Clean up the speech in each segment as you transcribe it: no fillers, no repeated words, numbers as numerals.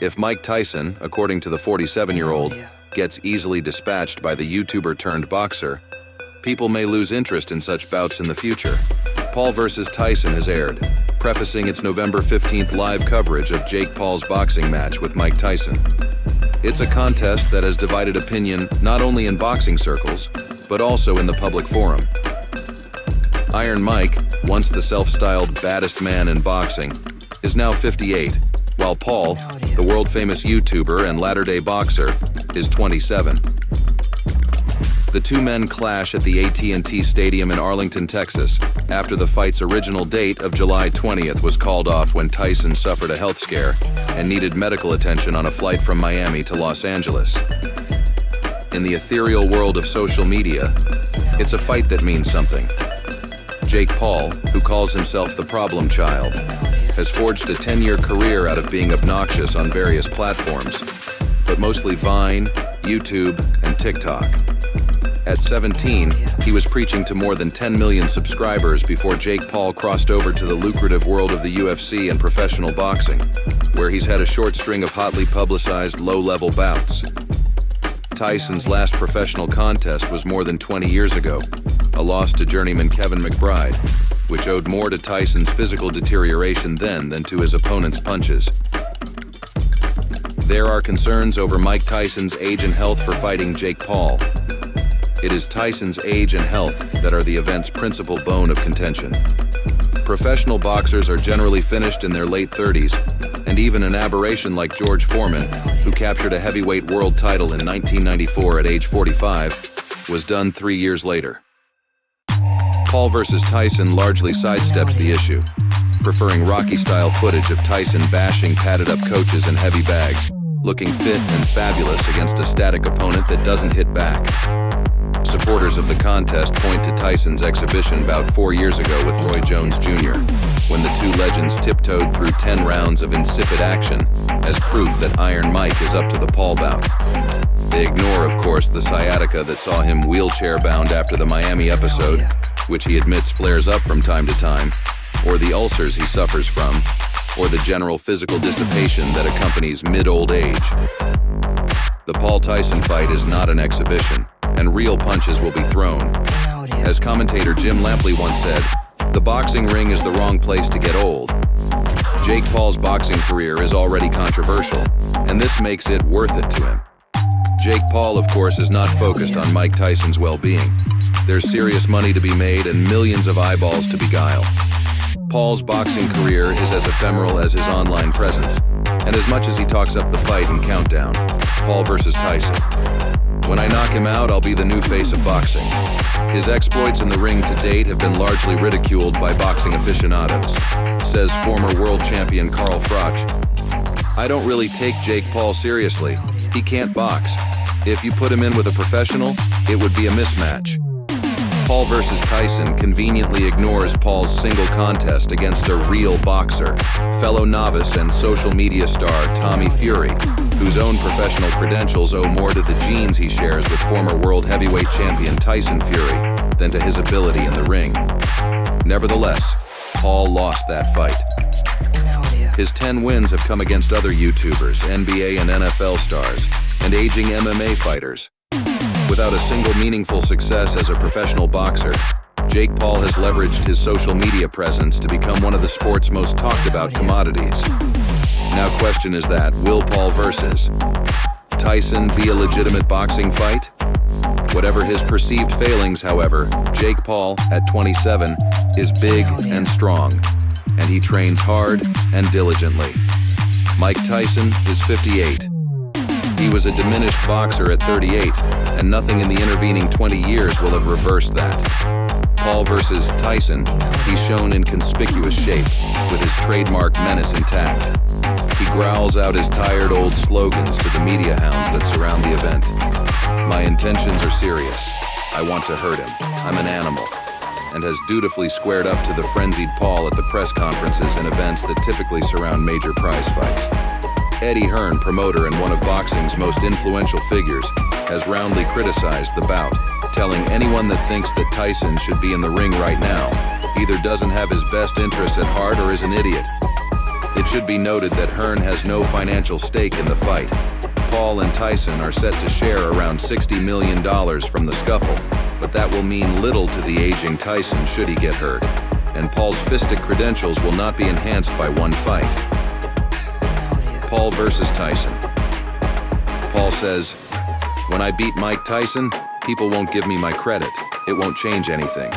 If Mike Tyson, according to the 47-year-old, gets easily dispatched by the YouTuber turned boxer, people may lose interest in such bouts in the future. Paul vs. Tyson has aired, prefacing its November 15th live coverage of Jake Paul's boxing match with Mike Tyson. It's a contest that has divided opinion not only in boxing circles, but also in the public forum. Iron Mike, once the self-styled baddest man in boxing, is now 58, while Paul, the world-famous YouTuber and latter-day boxer, is 27. The two men clash at the AT&T Stadium in Arlington, Texas, after the fight's original date of July 20th was called off when Tyson suffered a health scare and needed medical attention on a flight from Miami to Los Angeles. In the ethereal world of social media, it's a fight that means something. Jake Paul, who calls himself the problem child, has forged a 10-year career out of being obnoxious on various platforms, but mostly Vine, YouTube, and TikTok. At 17, he was preaching to more than 10 million subscribers before Jake Paul crossed over to the lucrative world of the UFC and professional boxing, where he's had a short string of hotly publicized low-level bouts. Tyson's last professional contest was more than 20 years ago, a loss to journeyman Kevin McBride, which owed more to Tyson's physical deterioration then than to his opponent's punches. There are concerns over Mike Tyson's age and health for fighting Jake Paul. It is Tyson's age and health that are the event's principal bone of contention. Professional boxers are generally finished in their late 30s, and even an aberration like George Foreman, who captured a heavyweight world title in 1994 at age 45, was done 3 years later. Paul vs. Tyson largely sidesteps the issue, preferring Rocky-style footage of Tyson bashing padded-up coaches in heavy bags, looking fit and fabulous against a static opponent that doesn't hit back. Supporters of the contest point to Tyson's exhibition bout 4 years ago with Roy Jones Jr., when the two legends tiptoed through 10 rounds of insipid action as proof that Iron Mike is up to the Paul bout. They ignore, of course, the sciatica that saw him wheelchair-bound after the Miami episode, which he admits flares up from time to time, or the ulcers he suffers from, or the general physical dissipation that accompanies mid-old age. The Paul Tyson fight is not an exhibition, and real punches will be thrown. As commentator Jim Lampley once said, the boxing ring is the wrong place to get old. Jake Paul's boxing career is already controversial, and this makes it worth it to him. Jake Paul, of course, is not focused on Mike Tyson's well-being. There's serious money to be made and millions of eyeballs to beguile. Paul's boxing career is as ephemeral as his online presence, and as much as he talks up the fight and countdown, Paul vs. Tyson. When I knock him out, I'll be the new face of boxing. His exploits in the ring to date have been largely ridiculed by boxing aficionados, says former world champion Carl Froch. I don't really take Jake Paul seriously. He can't box. If you put him in with a professional, it would be a mismatch. Paul vs. Tyson conveniently ignores Paul's single contest against a real boxer, fellow novice and social media star Tommy Fury, whose own professional credentials owe more to the genes he shares with former world heavyweight champion Tyson Fury than to his ability in the ring. Nevertheless, Paul lost that fight. His 10 wins have come against other YouTubers, NBA and NFL stars, and aging MMA fighters. Without a single meaningful success as a professional boxer, Jake Paul has leveraged his social media presence to become one of the sport's most talked about commodities. Now question is that, will Paul vs. Tyson be a legitimate boxing fight? Whatever his perceived failings, however, Jake Paul, at 27, is big and strong, and he trains hard and diligently. Mike Tyson is 58. He was a diminished boxer at 38, and nothing in the intervening 20 years will have reversed that. Paul vs. Tyson, he's shown in conspicuous shape, with his trademark menace intact. He growls out his tired old slogans to the media hounds that surround the event. My intentions are serious. I want to hurt him. I'm an animal. And has dutifully squared up to the frenzied Paul at the press conferences and events that typically surround major prize fights. Eddie Hearn, promoter and one of boxing's most influential figures, has roundly criticized the bout, telling anyone that thinks that Tyson should be in the ring right now either doesn't have his best interest at heart or is an idiot. It should be noted that Hearn has no financial stake in the fight. Paul and Tyson are set to share around $60 million from the scuffle, but that will mean little to the aging Tyson should he get hurt, and Paul's fistic credentials will not be enhanced by one fight. Paul versus Tyson. Paul says, "When I beat Mike Tyson, people won't give me my credit. It won't change anything."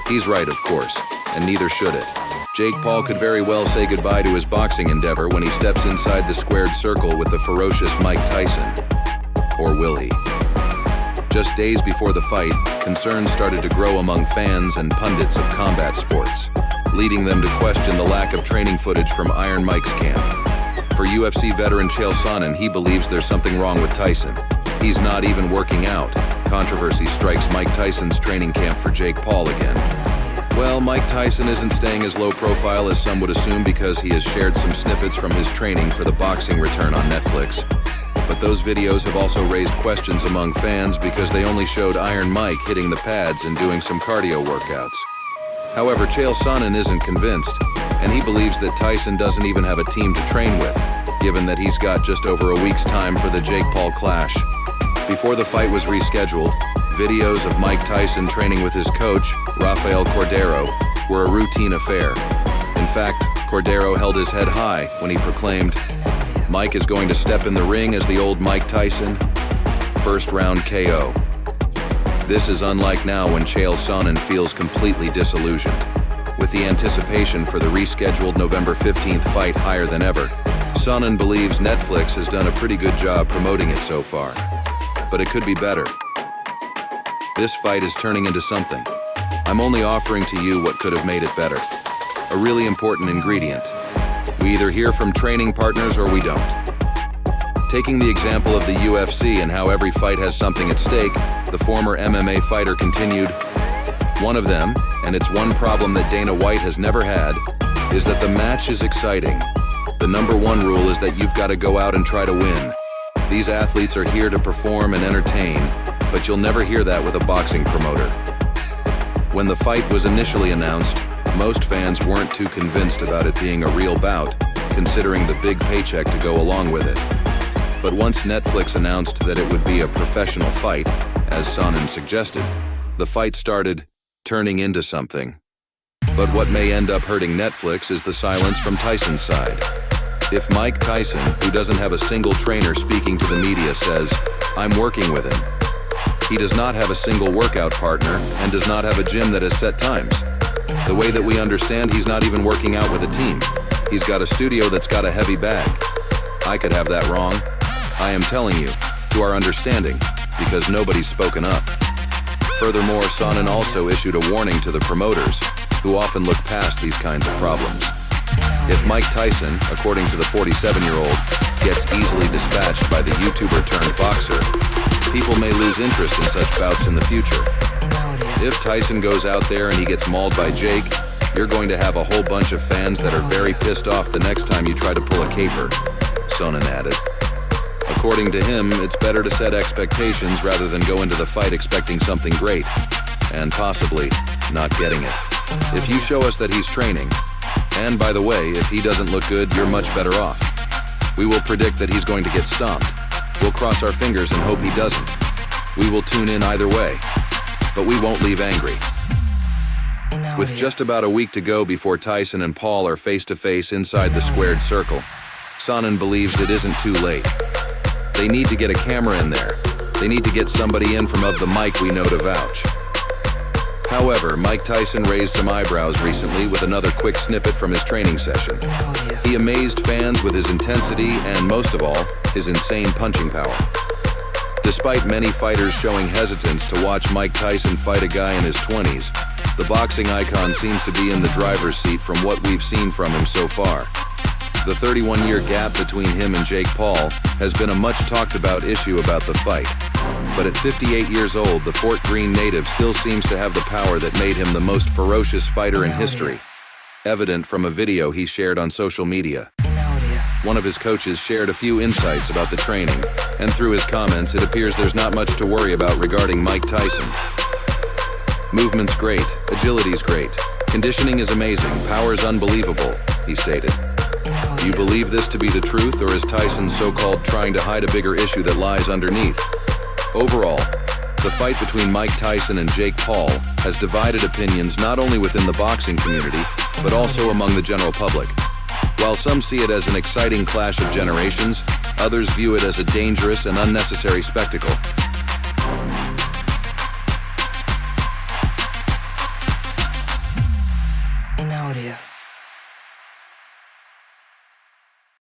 He's right, of course, and neither should it. Jake Paul could very well say goodbye to his boxing endeavor when he steps inside the squared circle with the ferocious Mike Tyson. Or will he? Just days before the fight, concerns started to grow among fans and pundits of combat sports, leading them to question the lack of training footage from Iron Mike's camp. For UFC veteran Chael Sonnen, he believes there's something wrong with Tyson. He's not even working out. Controversy strikes Mike Tyson's training camp for Jake Paul again. Well, Mike Tyson isn't staying as low profile as some would assume because he has shared some snippets from his training for the boxing return on Netflix. But those videos have also raised questions among fans because they only showed Iron Mike hitting the pads and doing some cardio workouts. However, Chael Sonnen isn't convinced, and he believes that Tyson doesn't even have a team to train with, given that he's got just over a week's time for the Jake Paul clash. Before the fight was rescheduled, videos of Mike Tyson training with his coach, Rafael Cordero, were a routine affair. In fact, Cordero held his head high when he proclaimed, "Mike is going to step in the ring as the old Mike Tyson. First round KO." This is unlike now when Chael Sonnen feels completely disillusioned. With the anticipation for the rescheduled November 15th fight higher than ever, Sonnen believes Netflix has done a pretty good job promoting it so far. But it could be better. This fight is turning into something. I'm only offering to you what could have made it better. A really important ingredient. We either hear from training partners or we don't. Taking the example of the UFC and how every fight has something at stake, the former MMA fighter continued, "One of them, and it's one problem that Dana White has never had, is that the match is exciting. The number one rule is that you've got to go out and try to win. These athletes are here to perform and entertain, but you'll never hear that with a boxing promoter." When the fight was initially announced, most fans weren't too convinced about it being a real bout, considering the big paycheck to go along with it. But once Netflix announced that it would be a professional fight, as Sonnen suggested, the fight started turning into something. But what may end up hurting Netflix is the silence from Tyson's side. If Mike Tyson, who doesn't have a single trainer speaking to the media, says, "I'm working with him," he does not have a single workout partner and does not have a gym that has set times. The way that we understand, he's not even working out with a team. He's got a studio that's got a heavy bag. I could have that wrong. I am telling you, to our understanding, because nobody's spoken up. Furthermore, Sonnen also issued a warning to the promoters, who often look past these kinds of problems. If Mike Tyson, according to the 47-year-old, gets easily dispatched by the YouTuber turned boxer, people may lose interest in such bouts in the future. If Tyson goes out there and he gets mauled by Jake, you're going to have a whole bunch of fans that are very pissed off the next time you try to pull a caper, Sonnen added. According to him, it's better to set expectations rather than go into the fight expecting something great, and possibly not getting it. If you show us that he's training, and by the way, if he doesn't look good, you're much better off. We will predict that he's going to get stomped. We'll cross our fingers and hope he doesn't. We will tune in either way, but we won't leave angry. With just about a week to go before Tyson and Paul are face-to-face inside the squared circle, Sonnen believes it isn't too late. They need to get a camera in there. They need to get somebody in from of the mic we know to vouch. However, Mike Tyson raised some eyebrows recently with another quick snippet from his training session. He amazed fans with his intensity and, most of all, his insane punching power. Despite many fighters showing hesitance to watch Mike Tyson fight a guy in his 20s, the boxing icon seems to be in the driver's seat from what we've seen from him so far. The 31-year gap between him and Jake Paul has been a much talked about issue about the fight. But at 58 years old, the Fort Greene native still seems to have the power that made him the most ferocious fighter in history, evident from a video he shared on social media. One of his coaches shared a few insights about the training, and through his comments, it appears there's not much to worry about regarding Mike Tyson. Movement's great, agility's great, conditioning is amazing, power's unbelievable, he stated. you believe this to be the truth, or is Tyson so-called trying to hide a bigger issue that lies underneath? Overall, the fight between Mike Tyson and Jake Paul has divided opinions not only within the boxing community, but also among the general public. While some see it as an exciting clash of generations, others view it as a dangerous and unnecessary spectacle.